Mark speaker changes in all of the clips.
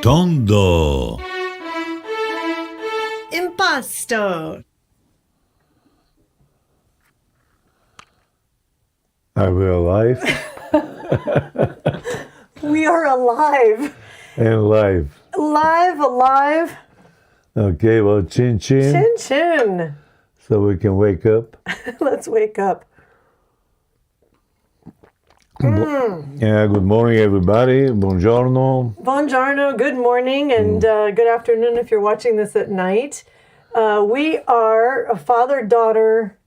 Speaker 1: Tondo
Speaker 2: Impasto.
Speaker 3: Are we alive?
Speaker 2: We are alive.
Speaker 3: And live.
Speaker 2: Alive.
Speaker 3: Okay, well, chin chin.
Speaker 2: Chin chin.
Speaker 3: So we can wake up.
Speaker 2: Let's wake up.
Speaker 3: Yeah, good morning, everybody. Buongiorno.
Speaker 2: Buongiorno, good morning, and good afternoon if you're watching this at night. We are a father-daughter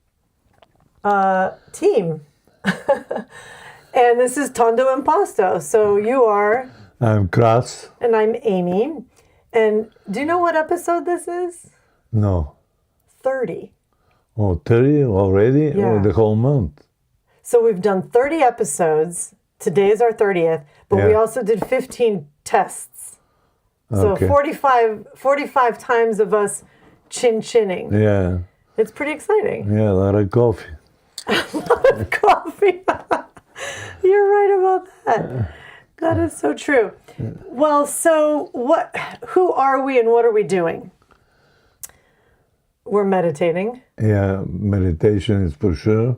Speaker 2: team. And this is Tondo Impasto. So you are...
Speaker 3: I'm Kras.
Speaker 2: And I'm Amy. And do you know what episode this is?
Speaker 3: No.
Speaker 2: 30.
Speaker 3: Oh, 30 already?
Speaker 2: Yeah.
Speaker 3: Oh, the whole month.
Speaker 2: So we've done 30 episodes. Today is our 30th, but we
Speaker 3: Yeah.
Speaker 2: also did 15 tests. So
Speaker 3: Okay.
Speaker 2: 45 times of us chin-chinning.
Speaker 3: Yeah.
Speaker 2: It's pretty exciting.
Speaker 3: Yeah, a lot of coffee.
Speaker 2: Coffee. You're right about that. That is so true. Well, so who are we and what are we doing? We're meditating.
Speaker 3: Yeah, meditation is for sure.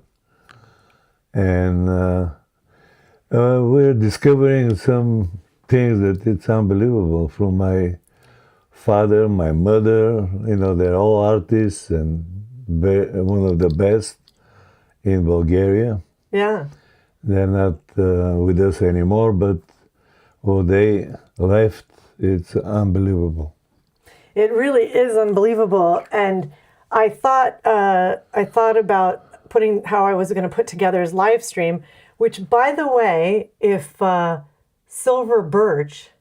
Speaker 3: And we're discovering some things that it's unbelievable from my father, my mother. You know, they're all artists and one of the best in Bulgaria.
Speaker 2: Yeah.
Speaker 3: They're not with us anymore, but when they left, it's unbelievable.
Speaker 2: It really is unbelievable, and I thought about putting how I was going to put together his live stream. Which, by the way, if Silver Birch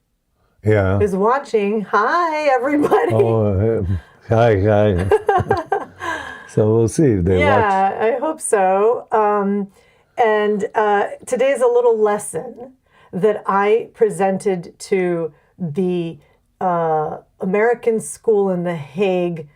Speaker 3: Yeah.
Speaker 2: is watching, hi everybody.
Speaker 3: Oh, hi. So we'll see if they watch.
Speaker 2: Yeah, I hope so. And today's a little lesson that I presented to the American school in The Hague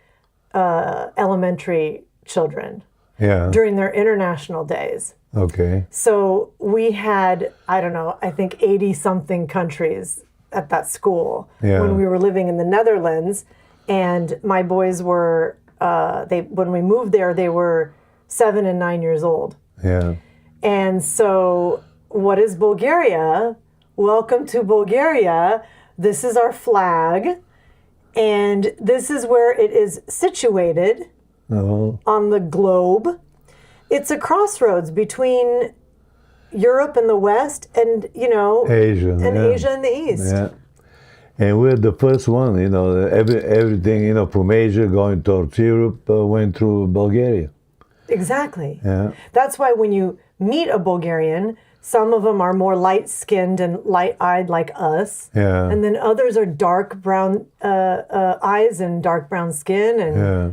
Speaker 2: elementary children
Speaker 3: Yeah.
Speaker 2: during their international days.
Speaker 3: Okay.
Speaker 2: So we had, I don't know, I think 80-something countries at that school
Speaker 3: Yeah.
Speaker 2: when we were living in the Netherlands. And my boys were, when we moved there, they were 7 and 9 years old.
Speaker 3: Yeah.
Speaker 2: And so what is Bulgaria? Welcome to Bulgaria. This is our flag. And this is where it is situated
Speaker 3: Oh.
Speaker 2: on the globe. It's a crossroads between Europe and the West and,
Speaker 3: Asia.
Speaker 2: and
Speaker 3: yeah.
Speaker 2: Asia and the East.
Speaker 3: Yeah. And we're the first one, everything, from Asia going towards Europe went through Bulgaria.
Speaker 2: Exactly.
Speaker 3: Yeah.
Speaker 2: That's why when you meet a Bulgarian, some of them are more light-skinned and light-eyed like us.
Speaker 3: Yeah.
Speaker 2: And then others are dark brown eyes and dark brown skin and
Speaker 3: Yeah.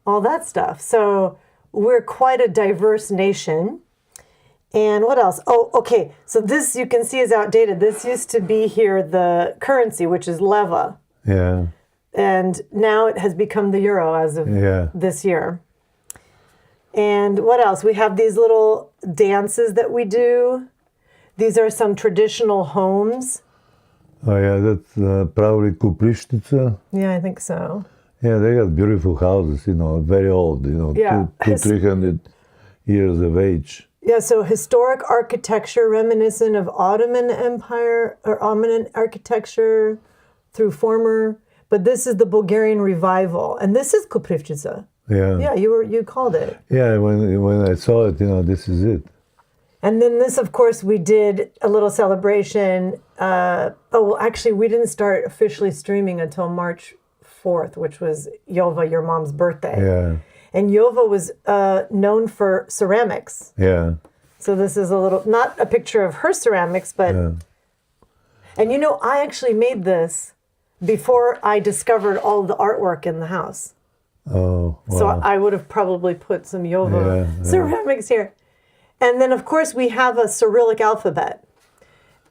Speaker 2: all that stuff. So we're quite a diverse nation. And what else? Oh, okay. So this you can see is outdated. This used to be here the currency, which is leva.
Speaker 3: Yeah.
Speaker 2: And now it has become the euro as of
Speaker 3: Yeah.
Speaker 2: this year. And what else? We have these little dances that we do. These are some traditional homes.
Speaker 3: Oh, yeah, that's probably Kuprishnica.
Speaker 2: Yeah, I think so.
Speaker 3: Yeah, they got beautiful houses, very old,
Speaker 2: Yeah.
Speaker 3: 300 years of age.
Speaker 2: Yeah, so historic architecture reminiscent of Ottoman Empire or Ottoman architecture through former, but this is the Bulgarian revival. And this is Koprivčica.
Speaker 3: Yeah.
Speaker 2: Yeah, you called it.
Speaker 3: Yeah, when I saw it, this is it.
Speaker 2: And then this, of course, we did a little celebration. Actually, we didn't start officially streaming until March 4th, which was Yova, your mom's birthday.
Speaker 3: Yeah.
Speaker 2: And Yova was known for ceramics.
Speaker 3: Yeah.
Speaker 2: So this is not a picture of her ceramics, but...
Speaker 3: Yeah.
Speaker 2: And I actually made this before I discovered all the artwork in the house.
Speaker 3: Oh, wow.
Speaker 2: So I would have probably put some Yova ceramics here. And then, of course, we have a Cyrillic alphabet.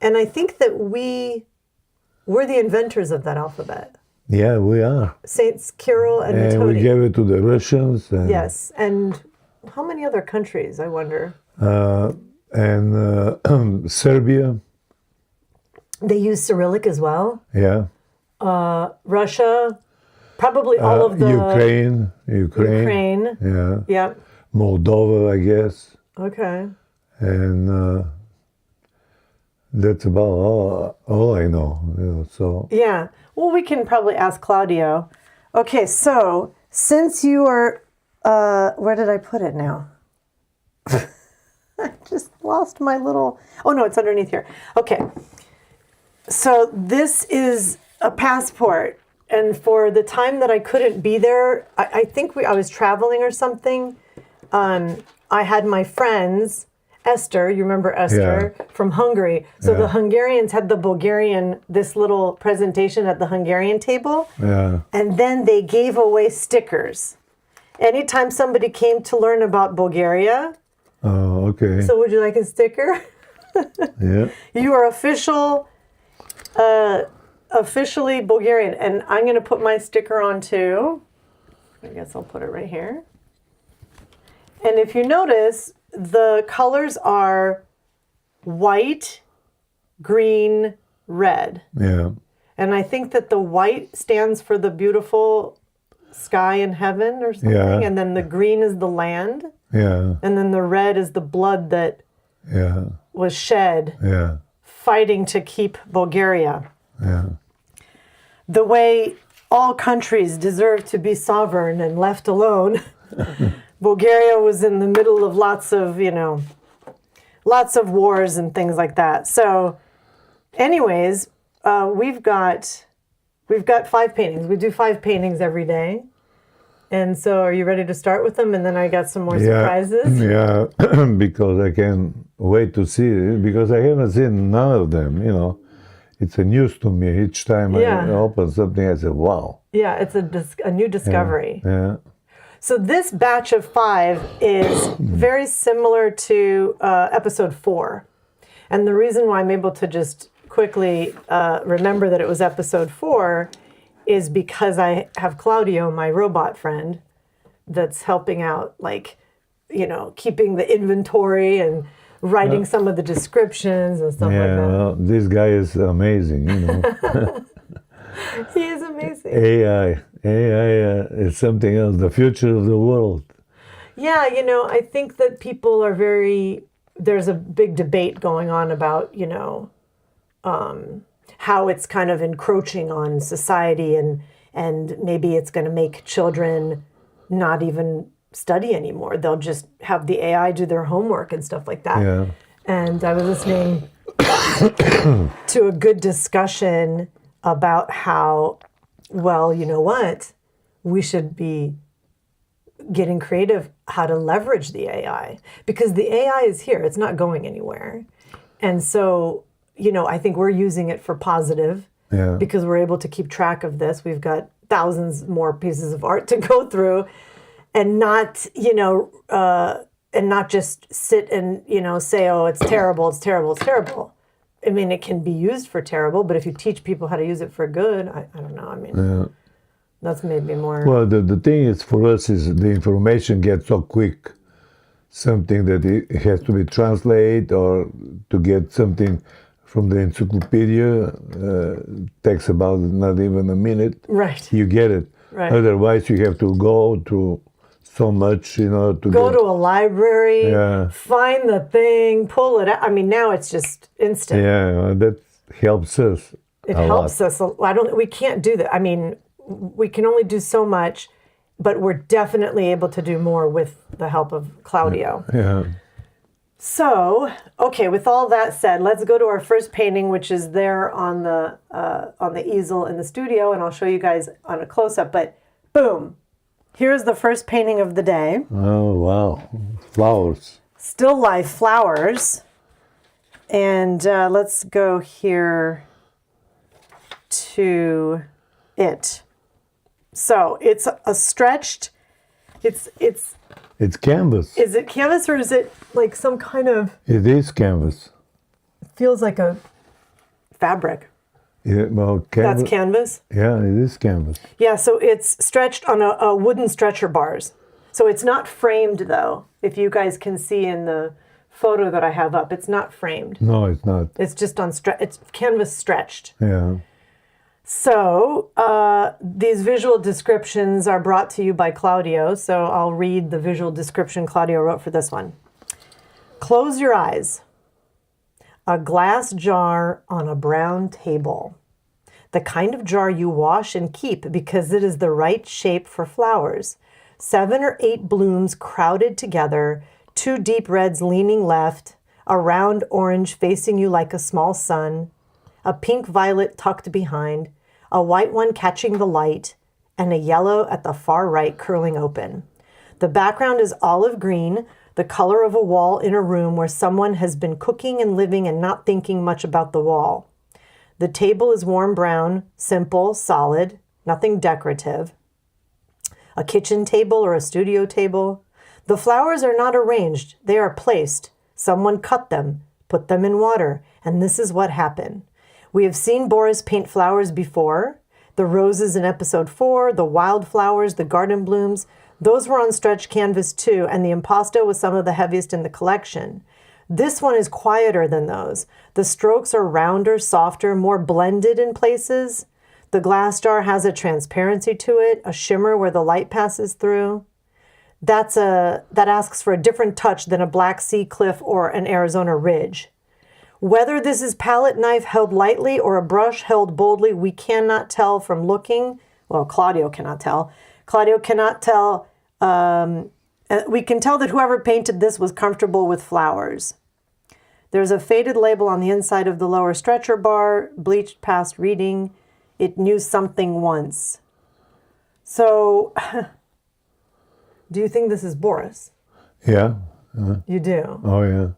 Speaker 2: And I think that we're the inventors of that alphabet.
Speaker 3: Yeah, we are.
Speaker 2: Saints Kirill and
Speaker 3: And
Speaker 2: Methodi.
Speaker 3: we gave it to the Russians. And,
Speaker 2: Yes. And how many other countries, I wonder?
Speaker 3: And Serbia.
Speaker 2: They use Cyrillic as well?
Speaker 3: Yeah.
Speaker 2: Russia, probably all of the
Speaker 3: Ukraine.
Speaker 2: Ukraine.
Speaker 3: Yeah.
Speaker 2: Yep.
Speaker 3: Moldova, I guess.
Speaker 2: Okay.
Speaker 3: And that's about all I know. So
Speaker 2: Yeah. Well, we can probably ask Claudio. Okay, so since you are, where did I put it now? I just lost my little, oh no, it's underneath here. Okay. So this is a passport. And for the time that I couldn't be there, I think I was traveling or something. I had my friends, Esther, you remember Esther, from Hungary. So the Hungarians had the Bulgarian, this little presentation at the Hungarian table.
Speaker 3: yeah.
Speaker 2: And then they gave away stickers. Anytime somebody came to learn about Bulgaria.
Speaker 3: Oh, okay.
Speaker 2: So would you like a sticker?
Speaker 3: Yeah.
Speaker 2: You are officially Bulgarian. And I'm going to put my sticker on too. I guess I'll put it right here. And if you notice, the colors are white, green, red.
Speaker 3: Yeah.
Speaker 2: And I think that the white stands for the beautiful sky in heaven or something.
Speaker 3: Yeah.
Speaker 2: And then the green is the land.
Speaker 3: Yeah.
Speaker 2: And then the red is the blood that
Speaker 3: Yeah.
Speaker 2: was shed
Speaker 3: Yeah.
Speaker 2: fighting to keep Bulgaria.
Speaker 3: Yeah.
Speaker 2: The way all countries deserve to be sovereign and left alone. Bulgaria was in the middle of lots of wars and things like that. So anyways, we've got 5 paintings. We do 5 paintings every day. And so are you ready to start with them? And then I got some more surprises.
Speaker 3: Yeah, because I can't wait to see it, because I haven't seen none of them, It's a news to me. Each time I open something, I say, wow.
Speaker 2: Yeah, it's a new discovery.
Speaker 3: Yeah.
Speaker 2: So this batch of 5 is very similar to episode 4. And the reason why I'm able to just quickly remember that it was episode 4 is because I have Claudio, my robot friend, that's helping out, keeping the inventory and writing some of the descriptions and stuff like that.
Speaker 3: Well, this guy is amazing,
Speaker 2: He is amazing.
Speaker 3: AI is something else, the future of the world.
Speaker 2: Yeah, I think that people are there's a big debate going on about, how it's kind of encroaching on society and maybe it's going to make children not even study anymore. They'll just have the AI do their homework and stuff like that.
Speaker 3: Yeah.
Speaker 2: And I was listening to a good discussion about how, well, you know what? We should be getting creative how to leverage the AI, because the AI is here. It's not going anywhere. And so, I think we're using it for positive because we're able to keep track of this. We've got thousands more pieces of art to go through and not, and not just sit and, say, oh, it's terrible, it's terrible, it's terrible. I mean, it can be used for terrible, but if you teach people how to use it for good, I don't know. I mean, that's maybe more.
Speaker 3: Well, the thing is for us is the information gets so quick. Something that it has to be translated or to get something from the encyclopedia takes about not even a minute.
Speaker 2: Right.
Speaker 3: You get it.
Speaker 2: Right.
Speaker 3: Otherwise, you have to go to so much, to
Speaker 2: go to a library,
Speaker 3: Yeah.
Speaker 2: find the thing, pull it out. I mean, now it's just instant.
Speaker 3: Yeah, that helps us.
Speaker 2: It
Speaker 3: a
Speaker 2: helps
Speaker 3: lot.
Speaker 2: us. We can't do that. I mean, we can only do so much, but we're definitely able to do more with the help of Claudio.
Speaker 3: Yeah.
Speaker 2: So, okay, with all that said, let's go to our first painting, which is there on the easel in the studio, and I'll show you guys on a close-up. But boom, here's the first painting of the day.
Speaker 3: Oh, wow. Flowers.
Speaker 2: Still life flowers. And let's go here to it. So it's a stretched,
Speaker 3: It's canvas.
Speaker 2: is it canvas or is it like some kind of,
Speaker 3: It is canvas.
Speaker 2: feels like a fabric.
Speaker 3: Yeah, well, canvas.
Speaker 2: That's canvas?
Speaker 3: Yeah, it is canvas.
Speaker 2: Yeah, so it's stretched on a wooden stretcher bars. So it's not framed though. If you guys can see in the photo that I have up, it's not framed.
Speaker 3: No, it's not.
Speaker 2: It's just on it's canvas stretched.
Speaker 3: Yeah.
Speaker 2: So these visual descriptions are brought to you by Claudio. So I'll read the visual description Claudio wrote for this one. Close your eyes. A glass jar on a brown table. The kind of jar you wash and keep because it is the right shape for flowers. 7 or 8 blooms crowded together, 2 deep reds leaning left, a round orange facing you like a small sun, a pink violet tucked behind, a white one catching the light, and a yellow at the far right curling open. The background is olive green, the color of a wall in a room where someone has been cooking and living and not thinking much about the wall. The table is warm brown, simple, solid, nothing decorative. A kitchen table or a studio table. The flowers are not arranged, they are placed. Someone cut them, put them in water, and this is what happened. We have seen Boris paint flowers before. The roses in episode 4, the wildflowers, the garden blooms, those were on stretch canvas too, and the impasto was some of the heaviest in the collection. This one is quieter than those. The strokes are rounder, softer, more blended in places. The glass jar has a transparency to it, a shimmer where the light passes through. That asks for a different touch than a Black Sea cliff or an Arizona ridge. Whether this is palette knife held lightly or a brush held boldly, we cannot tell from looking. Well, Claudio cannot tell. Claudio cannot tell. We can tell that whoever painted this was comfortable with flowers. There's a faded label on the inside of the lower stretcher bar, bleached past reading. It knew something once. So, do you think this is Boris?
Speaker 3: Yeah.
Speaker 2: You do?
Speaker 3: Oh, yeah.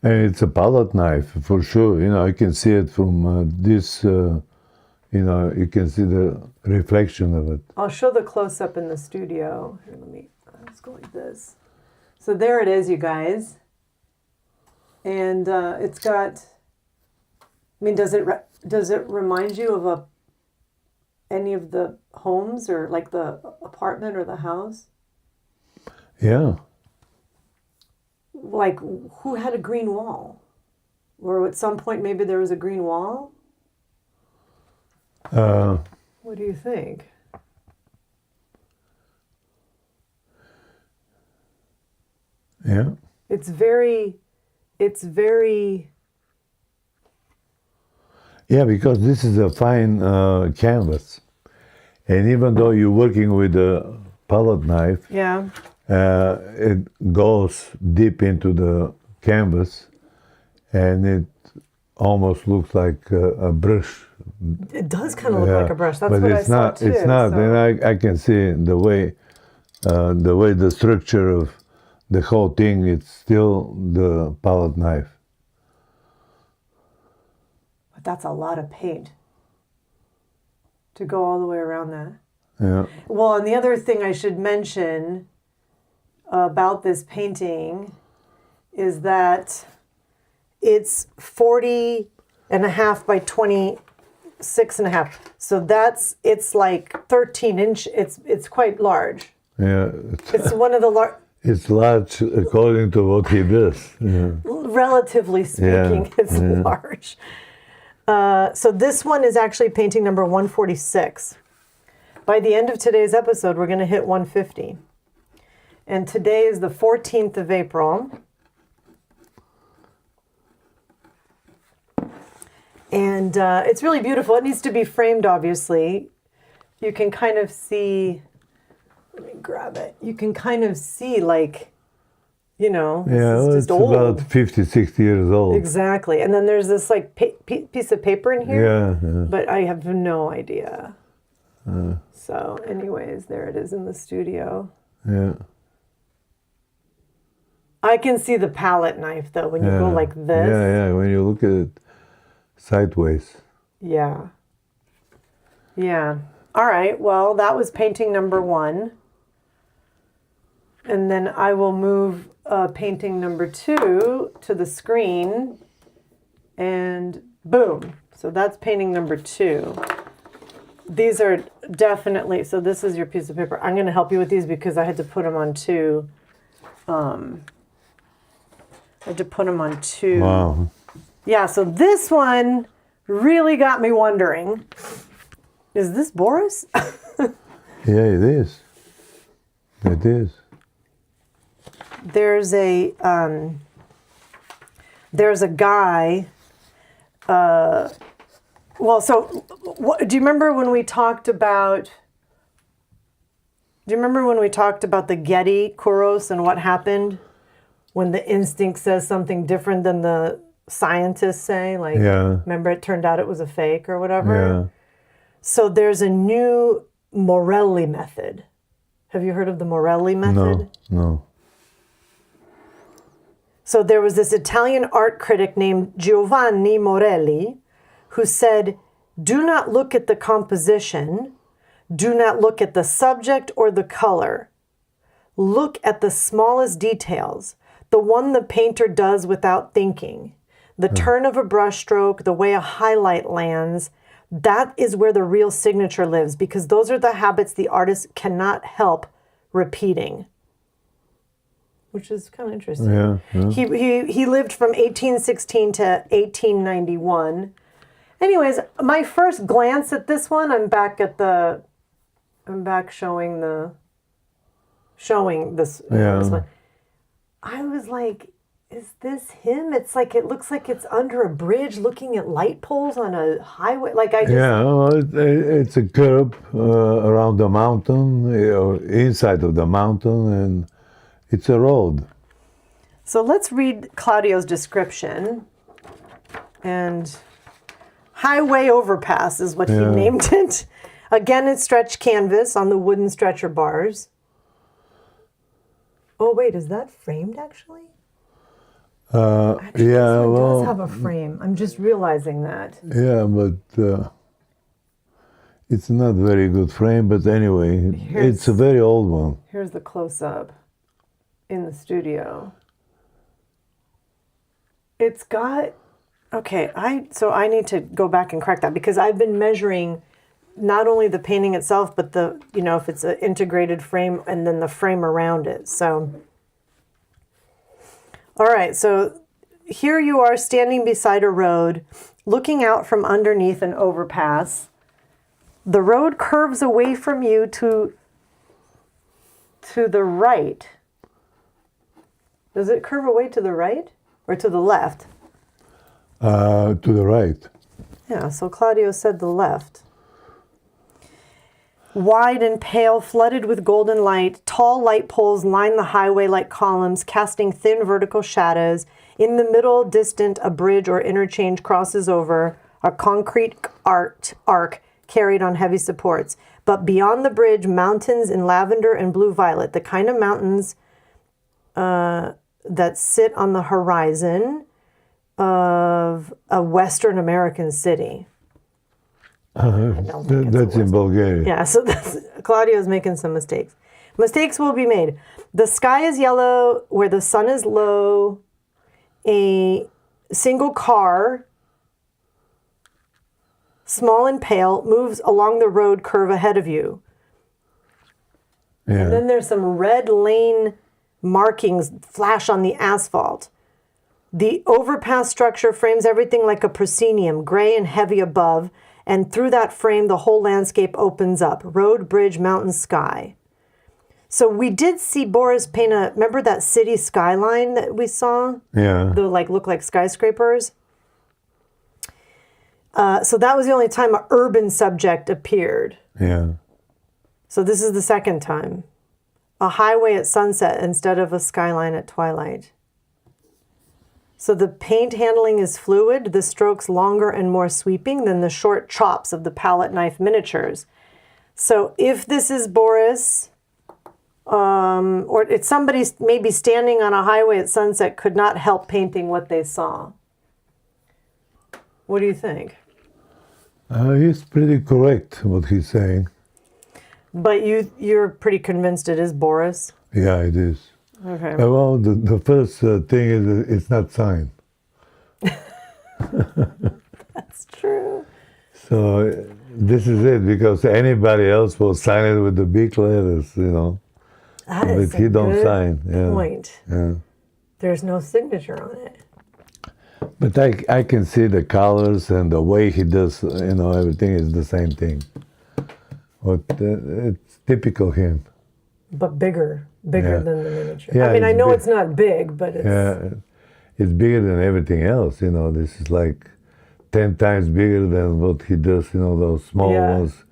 Speaker 3: And it's a palette knife, for sure. You know, I can see it from this, you know, you can see the reflection of it.
Speaker 2: I'll show the close-up in the studio. Here, let's go like this. So there it is, you guys. And it's got, I mean, does it remind you of any of the homes or like the apartment or the house?
Speaker 3: Yeah.
Speaker 2: Like, who had a green wall? Or at some point maybe there was a green wall? What do you think?
Speaker 3: Yeah.
Speaker 2: It's very...
Speaker 3: Yeah, because this is a fine canvas. And even though you're working with a palette knife,
Speaker 2: Yeah.
Speaker 3: It goes deep into the canvas and it almost looks like a brush.
Speaker 2: It does kind of look like a brush. That's
Speaker 3: but
Speaker 2: what I
Speaker 3: it's
Speaker 2: saw
Speaker 3: not,
Speaker 2: too.
Speaker 3: It's not.
Speaker 2: So.
Speaker 3: And I can see the way the structure of the whole thing, it's still the palette knife.
Speaker 2: But that's a lot of paint to go all the way around that.
Speaker 3: Yeah.
Speaker 2: Well, and the other thing I should mention about this painting is that it's 40 and a half by 26 and a half. So it's like 13 inch. It's quite large.
Speaker 3: Yeah.
Speaker 2: It's one of the large.
Speaker 3: It's large according to what he does. Yeah.
Speaker 2: Relatively speaking, it's large. So this one is actually painting number 146. By the end of today's episode, we're going to hit 150. And today is the 14th of April. And it's really beautiful. It needs to be framed, obviously. You can kind of see, let me grab it. You can kind of see, like, you know,
Speaker 3: Yeah,
Speaker 2: it's
Speaker 3: it's
Speaker 2: just old.
Speaker 3: about 50, 60 years old.
Speaker 2: Exactly. And then there's this, like, piece of paper in here.
Speaker 3: Yeah.
Speaker 2: But I have no idea. So, anyways, there it is in the studio.
Speaker 3: Yeah.
Speaker 2: I can see the palette knife, though, when you go like this.
Speaker 3: Yeah, when you look at it sideways.
Speaker 2: Yeah. Yeah. All right. Well, that was painting number 1. And then I will move painting number 2 to the screen. And boom. So that's painting number 2. These are definitely, so this is your piece of paper. I'm going to help you with these because I had to put them on 2. I had to put them on 2.
Speaker 3: Wow.
Speaker 2: Yeah, so this one really got me wondering, is this Boris?
Speaker 3: Yeah, it is. It is.
Speaker 2: There's a guy. Well, so do you remember when we talked about? Do you remember when we talked about the Getty Kuros and what happened when the instinct says something different than the scientists say? Like,
Speaker 3: Yeah.
Speaker 2: remember it turned out it was a fake or whatever?
Speaker 3: Yeah.
Speaker 2: So there's a new Morelli method. Have you heard of the Morelli method?
Speaker 3: No.
Speaker 2: So there was this Italian art critic named Giovanni Morelli who said, do not look at the composition, do not look at the subject or the color. Look at the smallest details, the one the painter does without thinking, the turn of a brushstroke, the way a highlight lands. That is where the real signature lives, because those are the habits the artist cannot help repeating. Which is kind of interesting.
Speaker 3: Yeah.
Speaker 2: He lived from 1816 to 1891. Anyways, my first glance at this one, I'm back showing this one. I was like, is this him? It's like, it looks like it's under a bridge looking at light poles on a highway. Like, I just...
Speaker 3: Yeah, well, it's a curb around the mountain, or inside of the mountain, and it's a road.
Speaker 2: So let's read Claudio's description. And highway overpass is what he named it. Again, it's stretched canvas on the wooden stretcher bars. Oh, wait, is that framed actually? Actually,
Speaker 3: Yeah,
Speaker 2: this one
Speaker 3: well,
Speaker 2: does have a frame. I'm just realizing that.
Speaker 3: yeah, but it's not very good frame. But anyway, it's a very old one.
Speaker 2: Here's the close-up in the studio. It's got, okay, so I need to go back and correct that, because I've been measuring not only the painting itself, but the, if it's an integrated frame and then the frame around it. So, all right, so here you are standing beside a road, looking out from underneath an overpass. The road curves away from you to the right. Does it curve away to the right or to the left?
Speaker 3: To the right.
Speaker 2: Yeah, so Claudio said the left. Wide and pale, flooded with golden light, tall light poles line the highway like columns, casting thin vertical shadows. In the middle, distant, a bridge or interchange crosses over, a concrete arc carried on heavy supports. But beyond the bridge, mountains in lavender and blue-violet, the kind of mountains that sit on the horizon of a Western American city.
Speaker 3: That's in Bulgaria.
Speaker 2: Yeah, so Claudio's making some mistakes. Mistakes will be made. The sky is yellow where the sun is low. A single car, small and pale, moves along the road curve ahead of you.
Speaker 3: Yeah.
Speaker 2: And then there's some red lane markings flash on the asphalt. The overpass structure frames everything like a proscenium, gray and heavy above, and through that frame, the whole landscape opens up. Road, bridge, mountain, sky. So we did see Boris paint remember that city skyline that we saw?
Speaker 3: Yeah.
Speaker 2: The look like skyscrapers? So that was the only time an urban subject appeared.
Speaker 3: Yeah.
Speaker 2: So this is the second time. A highway at sunset instead of a skyline at twilight. So the paint handling is fluid, the strokes longer and more sweeping than the short chops of the palette knife miniatures. So if this is Boris, or it's somebody maybe standing on a highway at sunset, could not help painting what they saw. What do you think?
Speaker 3: He's pretty correct what he's saying.
Speaker 2: But you're pretty convinced it is Boris?
Speaker 3: Yeah, it is.
Speaker 2: Okay.
Speaker 3: Well, the first thing is it's not signed.
Speaker 2: That's true.
Speaker 3: So this is it, because anybody else will sign it with the big letters,
Speaker 2: That is
Speaker 3: but he don't sign. Yeah.
Speaker 2: Point.
Speaker 3: Yeah.
Speaker 2: There's no signature on it.
Speaker 3: But I can see the colors and the way he does, everything is the same thing. But it's typical him.
Speaker 2: But bigger than the miniature.
Speaker 3: Yeah,
Speaker 2: I mean, I know
Speaker 3: big.
Speaker 2: it's not big, but it's...
Speaker 3: Yeah, it's bigger than everything else. This is like 10 times bigger than what he does. Those small ones,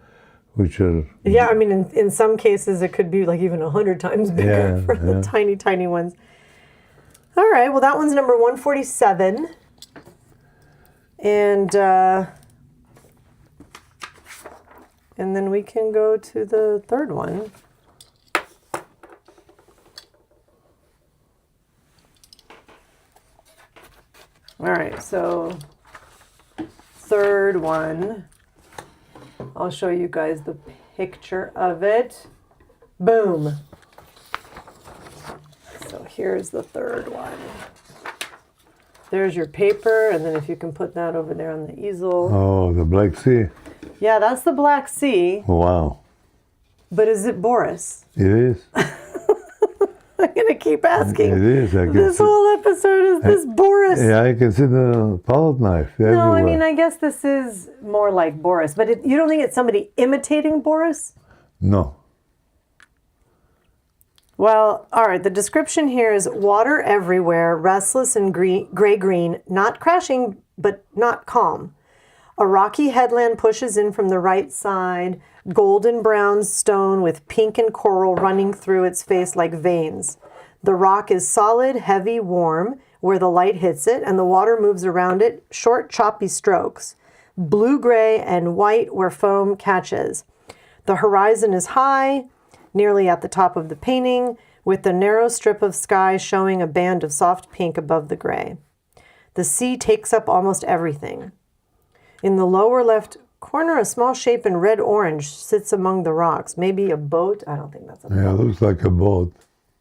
Speaker 3: which are...
Speaker 2: Yeah, I mean, in some cases, it could be like even 100 times bigger for the tiny, tiny ones. All right, well, that one's number 147. And then we can go to the third one. All right, so third one. I'll show you guys the picture of it. Boom. So here's the third one. There's your paper, and then if you can put that over there on the easel.
Speaker 3: Oh, the Black Sea.
Speaker 2: Yeah, that's the Black Sea.
Speaker 3: Wow.
Speaker 2: But is it Boris?
Speaker 3: It is.
Speaker 2: I'm going to keep asking.
Speaker 3: It is.
Speaker 2: This whole episode is this Boris.
Speaker 3: Yeah, I can see the palette knife everywhere.
Speaker 2: No, I mean, I guess this is more like Boris. But you don't think it's somebody imitating Boris?
Speaker 3: No.
Speaker 2: Well, all right, the description here is water everywhere, restless and gray-green, not crashing, but not calm. A rocky headland pushes in from the right side, golden brown stone with pink and coral running through its face like veins. The rock is solid, heavy, warm, where the light hits it, and the water moves around it, short, choppy strokes. Blue-gray and white where foam catches. The horizon is high, nearly at the top of the painting, with the narrow strip of sky showing a band of soft pink above the gray. The sea takes up almost everything. In the lower left corner, a small shape in red-orange sits among the rocks. Maybe a boat? I don't think that's a boat.
Speaker 3: Yeah, it looks like a boat.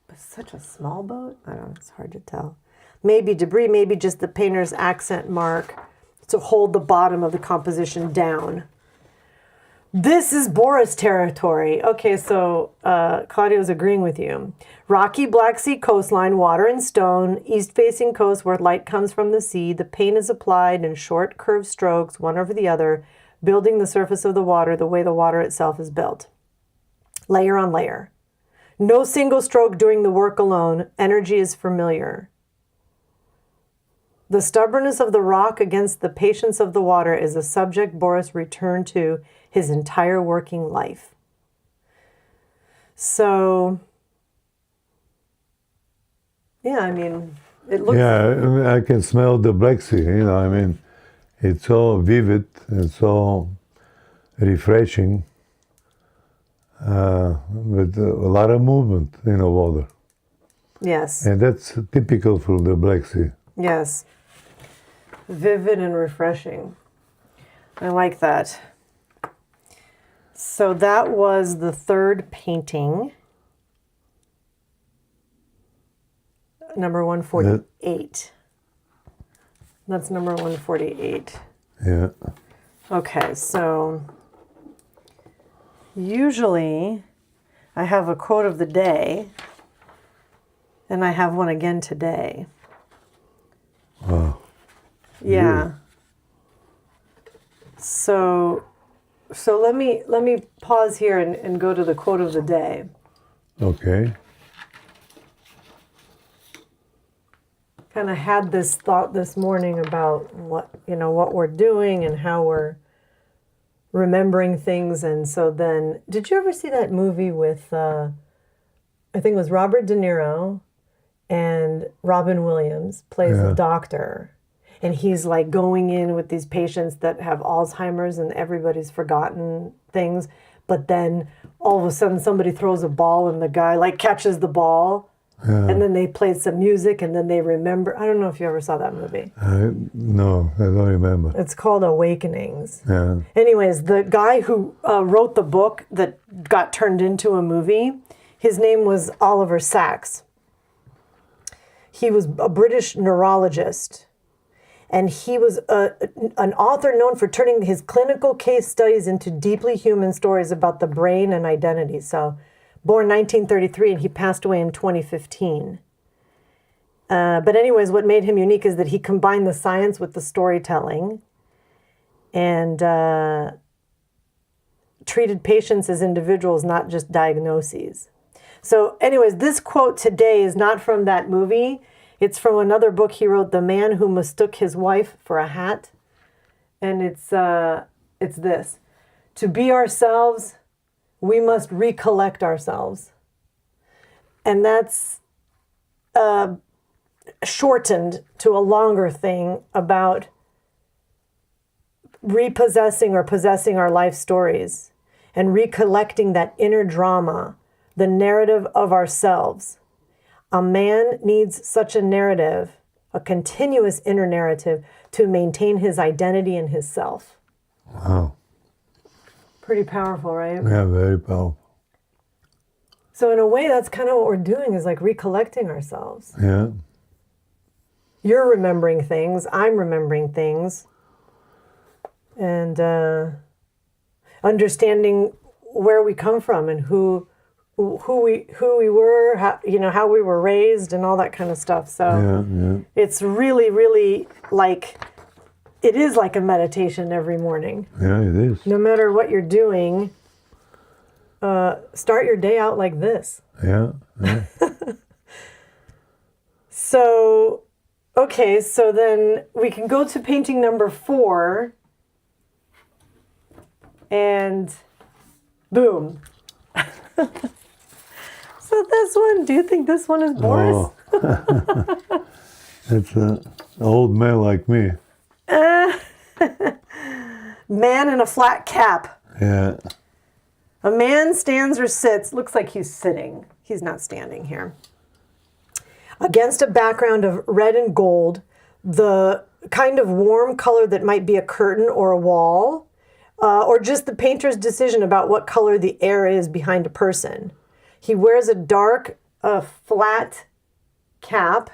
Speaker 2: But such a small boat? I don't know, it's hard to tell. Maybe debris, maybe just the painter's accent mark to hold the bottom of the composition down. This is Boris territory. Okay, so Claudio's agreeing with you. Rocky Black Sea coastline, water and stone, east-facing coast where light comes from the sea. The paint is applied in short, curved strokes, one over the other, building the surface of the water the way the water itself is built. Layer on layer. No single stroke doing the work alone. Energy is familiar. The stubbornness of the rock against the patience of the water is a subject Boris returned to his entire working life. So, yeah, I mean, it looks...
Speaker 3: Yeah, I mean, I can smell the Black Sea, I mean, it's so vivid and so refreshing, with a lot of movement in the water.
Speaker 2: Yes.
Speaker 3: And that's typical for the Black Sea.
Speaker 2: Yes. Vivid and refreshing. I like that. So that was the third painting. Number 148. That's number 148.
Speaker 3: Yeah.
Speaker 2: Okay, so usually I have a quote of the day, and I have one again today.
Speaker 3: Wow.
Speaker 2: Yeah. So let me pause here and go to the quote of the day.
Speaker 3: Okay.
Speaker 2: Kind of had this thought this morning about what we're doing and how we're remembering things. And so then, did you ever see that movie with, I think it was Robert De Niro and Robin Williams plays the doctor. And he's like going in with these patients that have Alzheimer's and everybody's forgotten things. But then all of a sudden somebody throws a ball and the guy like catches the ball. Yeah. And then they played some music and then they remember. I don't know if you ever saw that movie.
Speaker 3: No, I don't remember.
Speaker 2: It's called Awakenings.
Speaker 3: Yeah.
Speaker 2: Anyways, the guy who wrote the book that got turned into a movie, his name was Oliver Sacks. He was a British neurologist. And he was an author known for turning his clinical case studies into deeply human stories about the brain and identity. So, born 1933, and he passed away in 2015. But anyways, what made him unique is that he combined the science with the storytelling and treated patients as individuals, not just diagnoses. So anyways, this quote today is not from that movie. It's from another book he wrote, The Man Who Mistook His Wife for a Hat. And it's this. To be ourselves, we must recollect ourselves. And that's shortened to a longer thing about repossessing or possessing our life stories and recollecting that inner drama, the narrative of ourselves. A man needs such a narrative, a continuous inner narrative, to maintain his identity and his self.
Speaker 3: Wow.
Speaker 2: Pretty powerful, right?
Speaker 3: Yeah, very powerful.
Speaker 2: So in a way, that's kind of what we're doing, is like recollecting ourselves.
Speaker 3: Yeah.
Speaker 2: You're remembering things, I'm remembering things, and understanding where we come from and who we were, how we were raised and all that kind of stuff. So it's really, really it is like a meditation every morning.
Speaker 3: Yeah, it is.
Speaker 2: No matter what you're doing, start your day out like this.
Speaker 3: Yeah.
Speaker 2: So, okay, so then we can go to painting number 4. And boom. So this one, do you think this one is Boris?
Speaker 3: Oh. It's an old man like me.
Speaker 2: Man in a flat cap.
Speaker 3: Yeah.
Speaker 2: A man stands or sits. Looks like he's sitting. He's not standing here. Against a background of red and gold, the kind of warm color that might be a curtain or a wall, or just the painter's decision about what color the air is behind a person. He wears a dark, flat cap,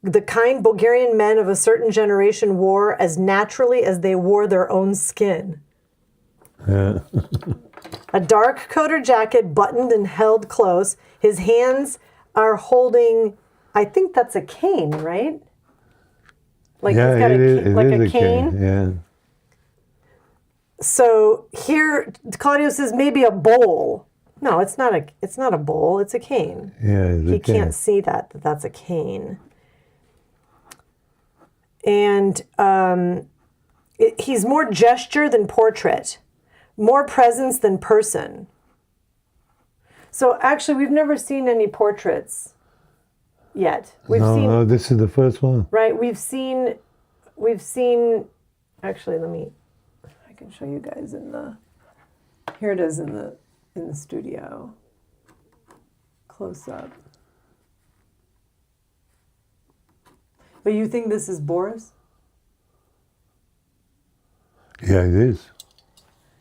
Speaker 2: the kind Bulgarian men of a certain generation wore as naturally as they wore their own skin.
Speaker 3: Yeah.
Speaker 2: A dark coat or jacket buttoned and held close. His hands are holding, I think that's a cane, right? Like
Speaker 3: Yeah,
Speaker 2: he's got
Speaker 3: it is
Speaker 2: a cane.
Speaker 3: Yeah.
Speaker 2: So here, Claudio says maybe a bowl. No, it's not a bowl. It's a cane.
Speaker 3: Yeah, it's a
Speaker 2: He
Speaker 3: cane.
Speaker 2: can't see that that's a cane. And he's more gesture than portrait, more presence than person. So actually, we've never seen any portraits yet.
Speaker 3: No, this is the first one.
Speaker 2: Right, we've seen. Actually, I can show you guys here it is in the studio. Close up. But you think this is Boris?
Speaker 3: Yeah, it is.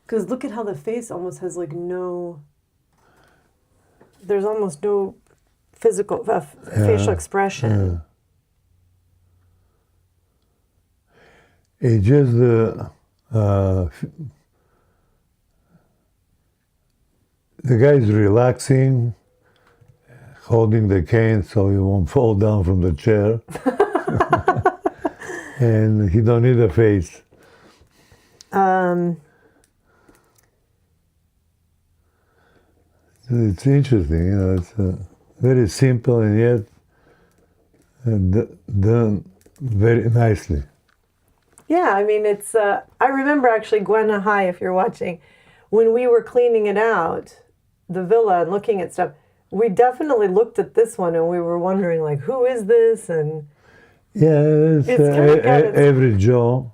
Speaker 2: Because look at how the face almost has there's almost no physical, facial expression.
Speaker 3: Yeah. It's just the guy's relaxing, holding the cane so he won't fall down from the chair. And he don't need a face. It's interesting, it's very simple and yet done very nicely.
Speaker 2: Yeah, I mean, it's, I remember actually, Gwen, hi, if you're watching, when we were cleaning it out, the villa, and looking at stuff, we definitely looked at this one and we were wondering, who is this? And
Speaker 3: yeah, it's every Joe,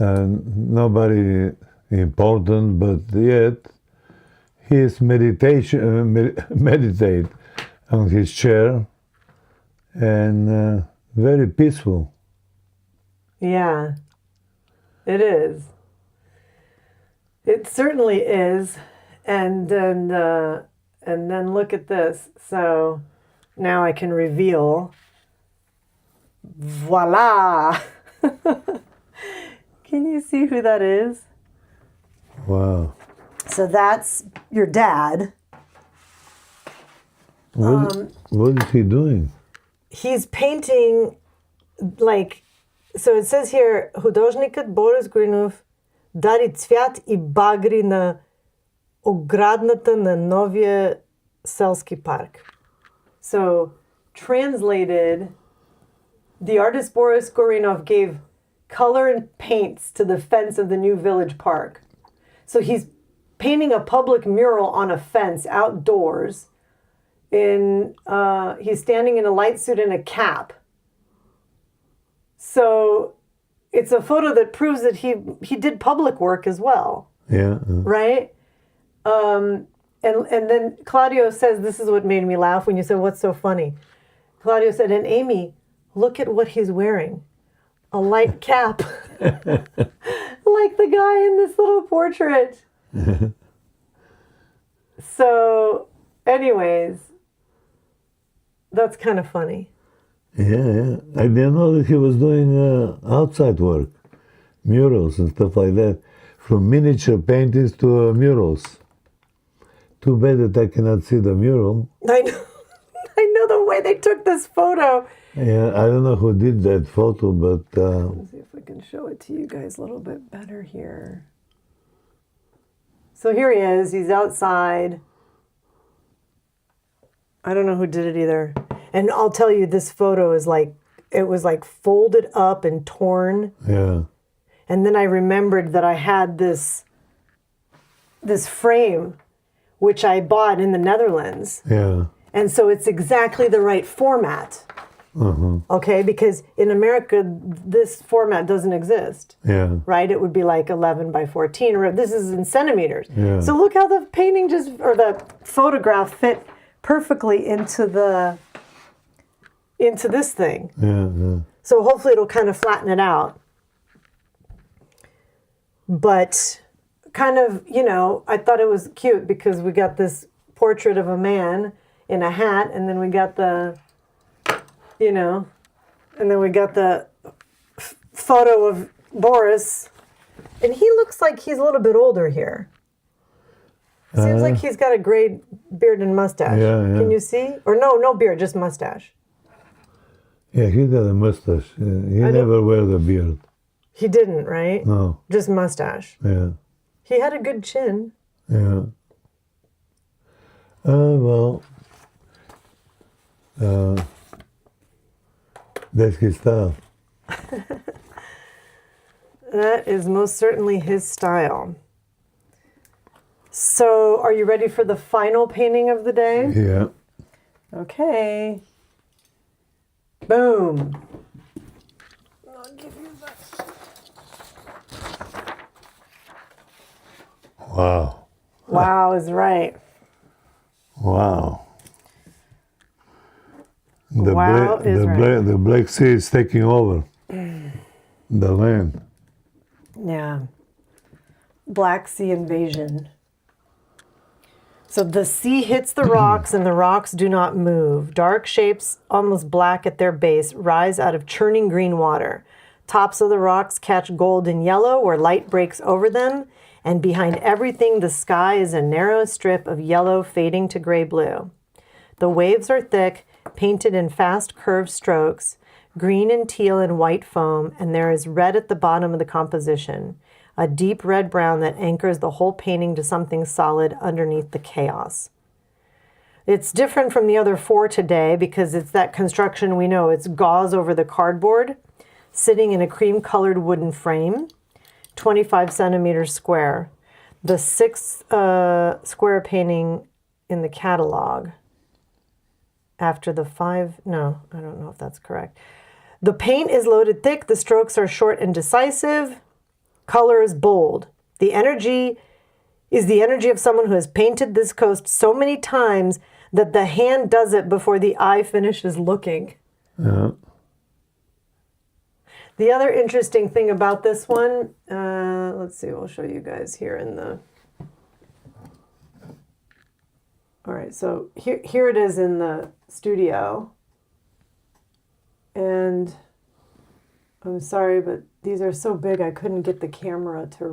Speaker 3: nobody important, but yet he's meditate on his chair and very peaceful.
Speaker 2: Yeah, it is. It certainly is. And then look at this. So now I can reveal. Voila! Can you see who that is?
Speaker 3: Wow.
Speaker 2: So that's your dad.
Speaker 3: What is he doing?
Speaker 2: he's painting like, so it says here, художникът Борис Гринов дари цвят и багри на оградата на новия селски парк. So, translated, the artist Boris Gorinov gave color and paints to the fence of the new village park. So he's painting a public mural on a fence outdoors. He's standing in a light suit and a cap. So it's a photo that proves that he did public work as well.
Speaker 3: Yeah.
Speaker 2: Right? And then Claudio says, this is what made me laugh when you said, what's so funny? Claudio said, and Amy, look at what he's wearing. A light cap. Like the guy in this little portrait. So, anyways, that's kind of funny.
Speaker 3: Yeah. I didn't know that he was doing outside work, murals and stuff like that, from miniature paintings to murals. Too bad that I cannot see the mural.
Speaker 2: I know the way they took this photo.
Speaker 3: Yeah, I don't know who did that photo, but...
Speaker 2: Let's see if I can show it to you guys a little bit better here. So here he is. He's outside. I don't know who did it either. And I'll tell you, this photo is like, it was like folded up and torn.
Speaker 3: Yeah.
Speaker 2: And then I remembered that I had this frame, which I bought in the Netherlands.
Speaker 3: Yeah.
Speaker 2: And so it's exactly the right format. Okay, because in America, this format doesn't exist.
Speaker 3: Yeah.
Speaker 2: Right? It would be like 11 by 14, or this is in centimeters.
Speaker 3: Yeah.
Speaker 2: So look how the painting or the photograph fit perfectly into this thing.
Speaker 3: Yeah.
Speaker 2: So hopefully it'll kind of flatten it out. But kind of, I thought it was cute because we got this portrait of a man in a hat, and then we got the, and then we got the photo of Boris, and he looks like he's a little bit older here. Seems like he's got a gray beard and mustache.
Speaker 3: Yeah.
Speaker 2: Can you see? Or no beard, just mustache.
Speaker 3: Yeah, he got a mustache. He never wear the beard.
Speaker 2: He didn't, right?
Speaker 3: No.
Speaker 2: Just mustache.
Speaker 3: Yeah.
Speaker 2: He had a good chin.
Speaker 3: Yeah. That's his style.
Speaker 2: That is most certainly his style. So, are you ready for the final painting of the day?
Speaker 3: Yeah.
Speaker 2: Okay. Boom. I'll give you that.
Speaker 3: Wow.
Speaker 2: Wow is right.
Speaker 3: Wow.
Speaker 2: Wow is right.
Speaker 3: The Black Sea is taking over the land.
Speaker 2: Yeah. Black Sea invasion. So the sea hits the rocks and the rocks do not move. Dark shapes, almost black at their base, rise out of churning green water. Tops of the rocks catch gold and yellow where light breaks over them, and behind everything the sky is a narrow strip of yellow fading to gray-blue. The waves are thick, painted in fast curved strokes, green and teal and white foam, and there is red at the bottom of the composition, a deep red-brown that anchors the whole painting to something solid underneath the chaos. It's different from the other four today because it's that construction we know. It's gauze over the cardboard, sitting in a cream-colored wooden frame, 25 centimeters square. The sixth square painting in the catalog after the five, no, I don't know if that's correct. The paint is loaded thick, the strokes are short and decisive, color is bold. The energy is the energy of someone who has painted this coast so many times that the hand does it before the eye finishes looking.
Speaker 3: Yeah.
Speaker 2: The other interesting thing about this one, let's see, we'll show you guys here in the... All right, so here it is in the studio. And I'm sorry, but these are so big I couldn't get the camera to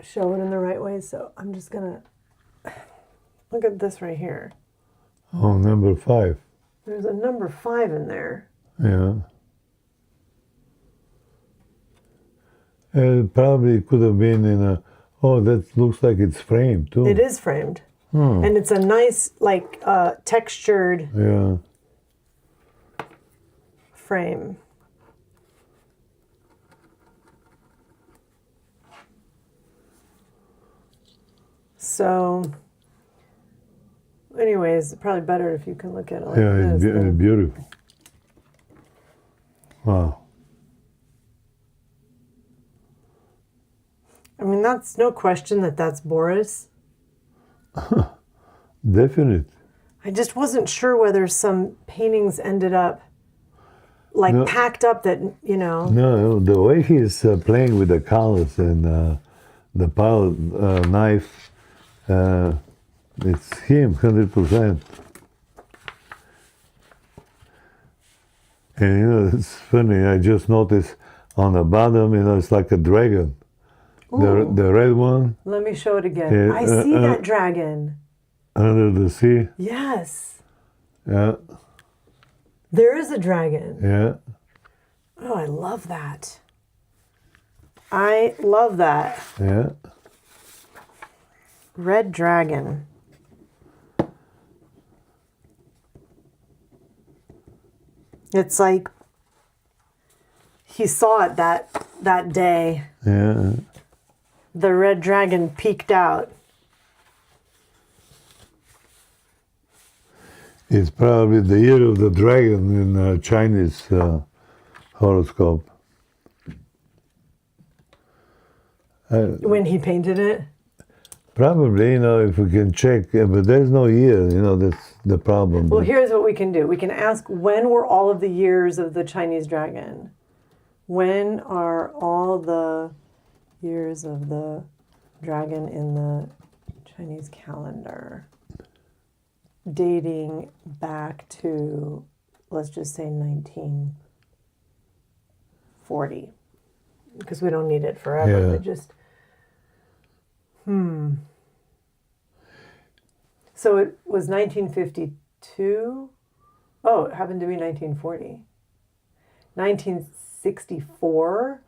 Speaker 2: show it in the right way. So I'm just gonna Look at this right here.
Speaker 3: Oh, number 5.
Speaker 2: There's a number 5 in there.
Speaker 3: Yeah. It probably could have been in a. Oh, that looks like it's framed too.
Speaker 2: It is framed. And it's a nice, like, textured
Speaker 3: Yeah.
Speaker 2: frame. So, anyways, probably better if you can look at it like
Speaker 3: Yeah,
Speaker 2: this.
Speaker 3: it's beautiful. Wow.
Speaker 2: I mean, that's no question that that's Boris.
Speaker 3: Definite.
Speaker 2: I just wasn't sure whether some paintings ended up like
Speaker 3: No.
Speaker 2: packed up that, you know.
Speaker 3: No, the way he's playing with the colors and the palette knife, it's him, 100%. And you know, it's funny. I just noticed on the bottom, you know, it's like a dragon. The red one
Speaker 2: Let me show it again.
Speaker 3: Yeah,
Speaker 2: I see that dragon.
Speaker 3: under the sea.
Speaker 2: Yes.
Speaker 3: Yeah,
Speaker 2: There is a dragon.
Speaker 3: yeah.
Speaker 2: Oh, I love that. I love that.
Speaker 3: Yeah.
Speaker 2: Red dragon. It's like he saw it that day.
Speaker 3: Yeah.
Speaker 2: The red dragon peeked out.
Speaker 3: It's probably the year of the dragon in Chinese horoscope.
Speaker 2: When he painted it?
Speaker 3: Probably, you know, if we can check, but there's no year, you know, that's the problem.
Speaker 2: Well, here's what we can do. We can ask, when were all of the years of the Chinese dragon? When are all the years of the dragon in the Chinese calendar? Dating back to, let's just say 1940. Because we don't need it forever,
Speaker 3: Yeah.
Speaker 2: but just, So it was 1952. Oh, it happened to be 1940. 1964,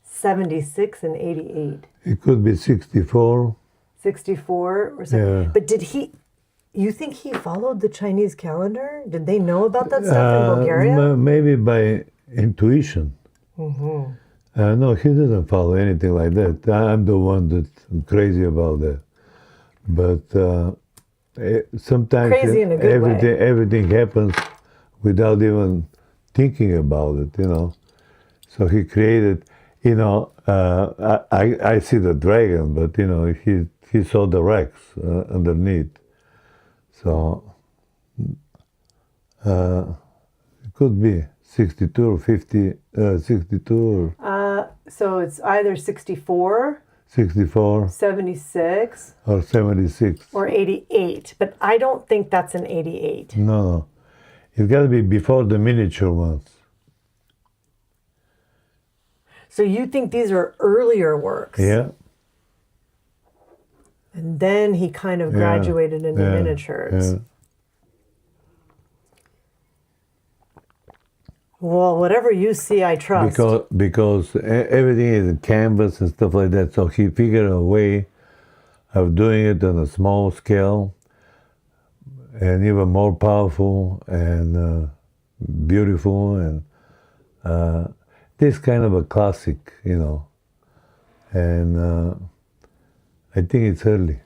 Speaker 2: 76, and 88.
Speaker 3: It could be 64.
Speaker 2: 64 or something.
Speaker 3: Yeah.
Speaker 2: But you think he followed the Chinese calendar? Did they know about that stuff in Bulgaria?
Speaker 3: Maybe by intuition. No, he doesn't follow anything like that. I'm the one that's crazy about that. But sometimes
Speaker 2: Crazy in a good way.
Speaker 3: everything happens without even thinking about it, you know. So he created, you know, I see the dragon, but, you know, he saw the Rex underneath. So it could be 62 or 50, 62 or
Speaker 2: So it's either 64,
Speaker 3: 64
Speaker 2: 76,
Speaker 3: or 76.
Speaker 2: or 88. But I don't think that's an 88.
Speaker 3: No. It's got to be before the miniature ones.
Speaker 2: So you think these are earlier works?
Speaker 3: Yeah.
Speaker 2: And then he kind of graduated into miniatures.
Speaker 3: Yeah.
Speaker 2: Well, whatever you see, I trust.
Speaker 3: Because everything is in canvas and stuff like that. So he figured a way of doing it on a small scale and even more powerful and beautiful and this kind of a classic, you know. And I think it's early.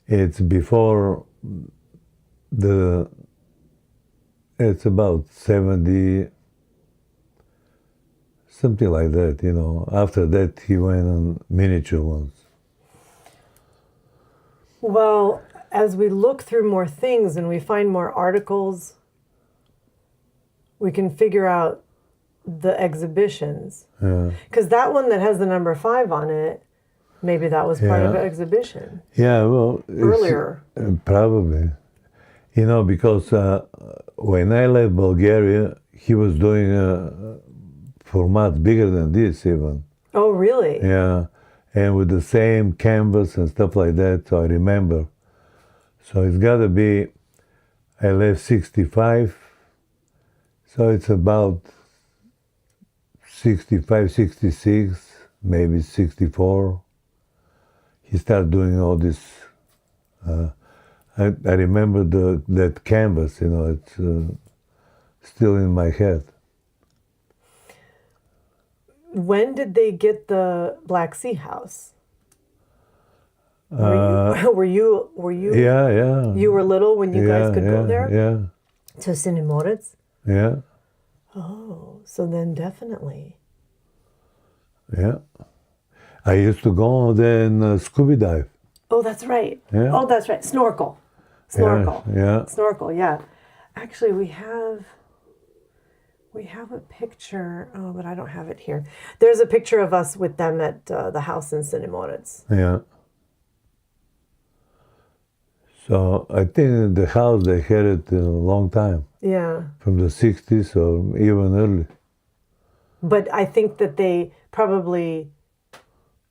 Speaker 3: It's before it's about 70, something like that, you know. After that, he went on miniature ones.
Speaker 2: Well, as we look through more things and we find more articles, we can figure out the exhibitions. Because that one that has the number 5 on it, maybe that was part of an exhibition.
Speaker 3: Yeah, well,
Speaker 2: Earlier.
Speaker 3: Probably. You know, because when I left Bulgaria, he was doing a format bigger than this even.
Speaker 2: Oh, really?
Speaker 3: Yeah, and with the same canvas and stuff like that. So I remember. So it's got to be, I left 65, so it's about 65, 66, maybe 64. He started doing all this. I remember that canvas, it's still in my head.
Speaker 2: When did they get the Black Sea house? Were you?
Speaker 3: Yeah.
Speaker 2: You were little when you guys could go there?
Speaker 3: Yeah.
Speaker 2: To Sinimoritz?
Speaker 3: Yeah.
Speaker 2: Oh, so then definitely.
Speaker 3: Yeah. I used to go there and scuba dive.
Speaker 2: Oh, that's right.
Speaker 3: Yeah.
Speaker 2: Oh, that's right. Snorkel.
Speaker 3: Yeah.
Speaker 2: Snorkel, yeah. Actually, we have a picture. Oh, but I don't have it here. There's a picture of us with them at the house in Sinimoritz.
Speaker 3: Yeah. So I think the house they had it a long time.
Speaker 2: Yeah.
Speaker 3: From the 60s or even early.
Speaker 2: But I think that they probably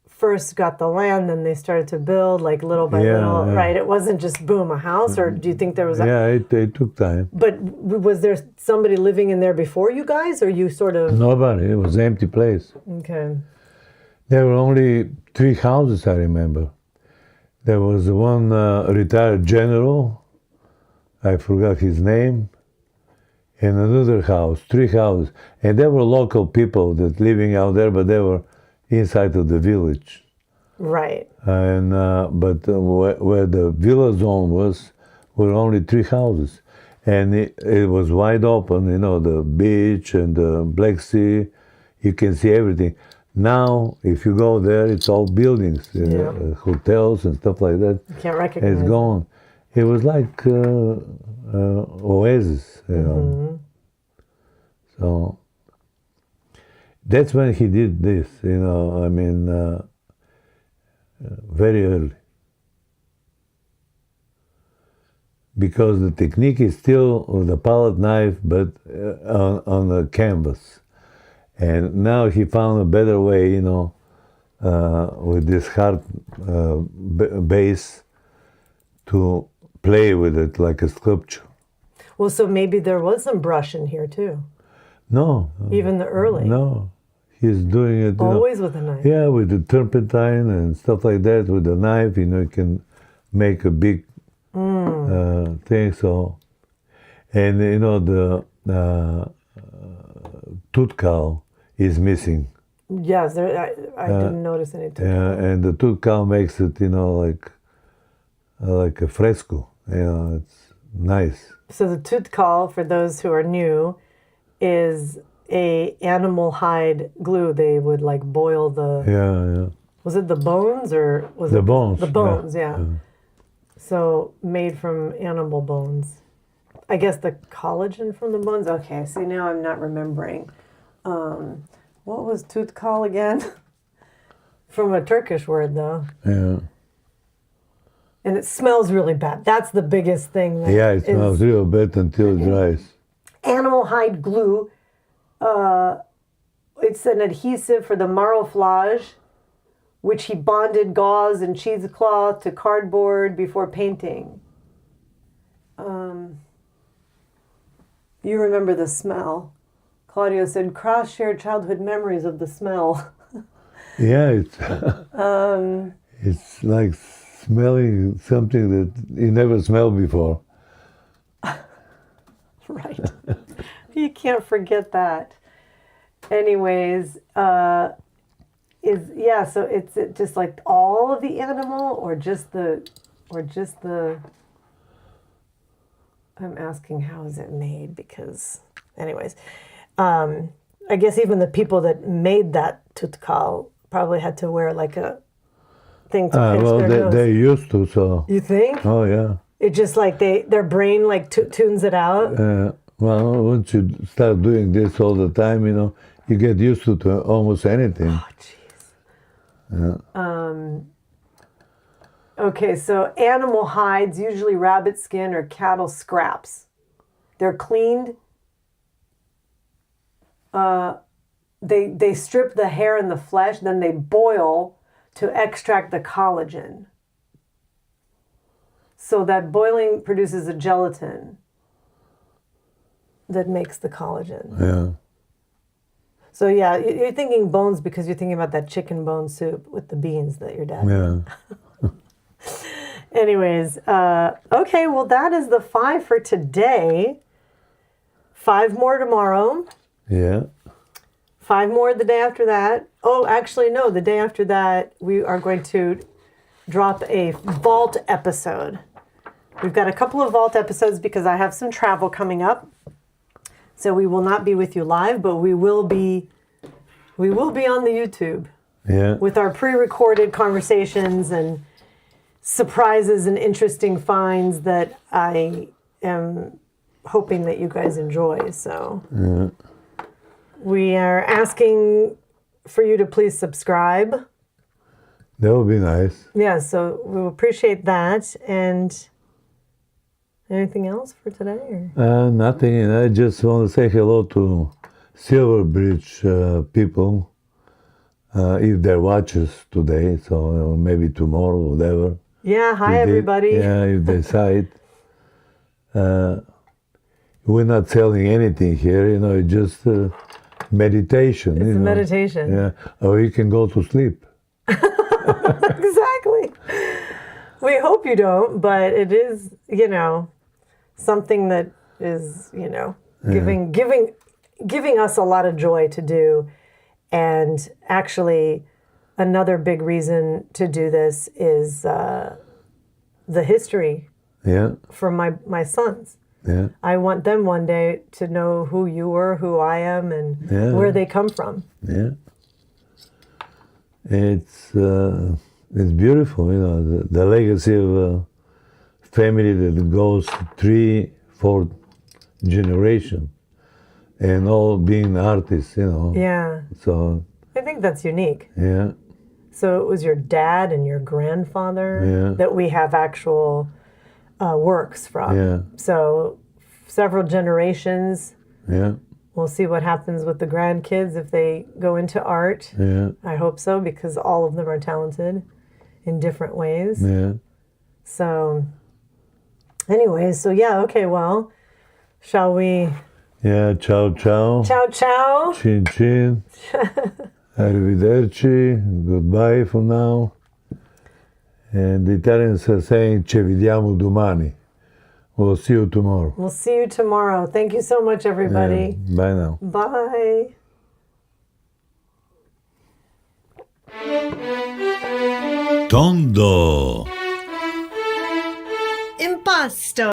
Speaker 2: first got the land, then they started to build like little by little, right? It wasn't just boom, a house, or do you think there was a...
Speaker 3: Yeah, it took time.
Speaker 2: But was there somebody living in there before you guys, or you sort of...
Speaker 3: Nobody. It was an empty place.
Speaker 2: Okay.
Speaker 3: There were only 3 houses, I remember. There was one retired general, I forgot his name, and another house, 3 houses. And there were local people that living out there, but they were inside of the village.
Speaker 2: Right.
Speaker 3: And but where the villa zone was, were only 3 houses. And it was wide open, the beach and the Black Sea, you can see everything. Now, if you go there, it's all buildings, hotels and stuff like that.
Speaker 2: You can't recognize
Speaker 3: It's gone. It was like oasis, So that's when he did this, very early. Because the technique is still with a palette knife, but on the canvas. And now he found a better way, with this hard base to play with it like a sculpture.
Speaker 2: Well, so maybe there was some brush in here too.
Speaker 3: No.
Speaker 2: Even the early.
Speaker 3: No. He's doing it.
Speaker 2: Always with a knife.
Speaker 3: Yeah, with the turpentine and stuff like that. With the knife, you can make a big thing. So, and the tooth cowl is missing.
Speaker 2: Yes, I didn't notice any tooth cowl.
Speaker 3: And the tooth cowl makes it, like a fresco. It's nice.
Speaker 2: So the tooth cowl, for those who are new, is a animal hide glue. They would like boil the...
Speaker 3: Yeah.
Speaker 2: Was it the bones or was
Speaker 3: the
Speaker 2: it...
Speaker 3: bones.
Speaker 2: The bones, yeah. So made from animal bones. I guess the collagen from the bones. Okay, see, now I'm not remembering. What was tooth call again? From a Turkish word, though.
Speaker 3: Yeah.
Speaker 2: And it smells really bad. That's the biggest thing.
Speaker 3: It smells real bad until it dries.
Speaker 2: Animal hide glue. It's an adhesive for the maroflage, which he bonded gauze and cheesecloth to cardboard before painting. You remember the smell. Claudio said, Kras shared childhood memories of the smell.
Speaker 3: Yeah, it's like smelling something that you never smelled before.
Speaker 2: Right. You can't forget that. Anyways, so it's just like all of the animal or just the I'm asking how is it made because anyways, I guess even the people that made that tutkal probably had to wear like a thing to pinch their nose.
Speaker 3: They used to, so.
Speaker 2: You think?
Speaker 3: Oh, yeah.
Speaker 2: It just like their brain like tunes it out?
Speaker 3: Well, once you start doing this all the time, you get used to almost anything.
Speaker 2: Oh, jeez. Yeah. Okay, so animal hides, usually rabbit skin or cattle scraps. They're cleaned. They strip the hair and the flesh, then they boil to extract the collagen. So that boiling produces a gelatin that makes the collagen.
Speaker 3: Yeah.
Speaker 2: So yeah, you're thinking bones because you're thinking about that chicken bone soup with the beans that your dad made.
Speaker 3: Yeah.
Speaker 2: Anyways, okay, well that is the 5 for today. 5 more tomorrow.
Speaker 3: Yeah.
Speaker 2: 5 more the day after that. Oh, actually, no, the day after that, we are going to drop a vault episode. We've got a couple of vault episodes because I have some travel coming up. So we will not be with you live, but we will be on the YouTube.
Speaker 3: Yeah.
Speaker 2: With our pre-recorded conversations and surprises and interesting finds that I am hoping that you guys enjoy. So we are asking for you to please subscribe.
Speaker 3: That would be nice.
Speaker 2: Yeah, so we appreciate that. And anything else for today? Or?
Speaker 3: Nothing. I just want to say hello to Silverbridge people, if they watch us today, so or maybe tomorrow, whatever.
Speaker 2: Yeah, hi everybody.
Speaker 3: If they saw it. We're not selling anything here, it's just meditation.
Speaker 2: It's a meditation.
Speaker 3: Yeah, or you can go to sleep.
Speaker 2: Exactly. We hope you don't, but it is, something that is, giving us a lot of joy to do. And actually, another big reason to do this is the history for my sons.
Speaker 3: Yeah.
Speaker 2: I want them one day to know who you were, who I am, and where they come from.
Speaker 3: Yeah. It's beautiful, the legacy of a family that goes 3-4 generation, and all being artists,
Speaker 2: Yeah.
Speaker 3: So.
Speaker 2: I think that's unique.
Speaker 3: Yeah.
Speaker 2: So it was your dad and your grandfather that we have actual works from.
Speaker 3: Yeah.
Speaker 2: So several generations.
Speaker 3: Yeah.
Speaker 2: We'll see what happens with the grandkids if they go into art.
Speaker 3: Yeah.
Speaker 2: I hope so, because all of them are talented in different ways.
Speaker 3: Yeah.
Speaker 2: So anyways, so okay, well, shall we?
Speaker 3: Yeah, ciao ciao.
Speaker 2: Ciao ciao.
Speaker 3: Chin chin. Arrivederci. Goodbye for now. And the Italians are saying ci vediamo domani. We'll see you tomorrow.
Speaker 2: We'll see you tomorrow. Thank you so much, everybody.
Speaker 3: Bye now.
Speaker 2: Bye.
Speaker 1: Tondo
Speaker 2: Impasto.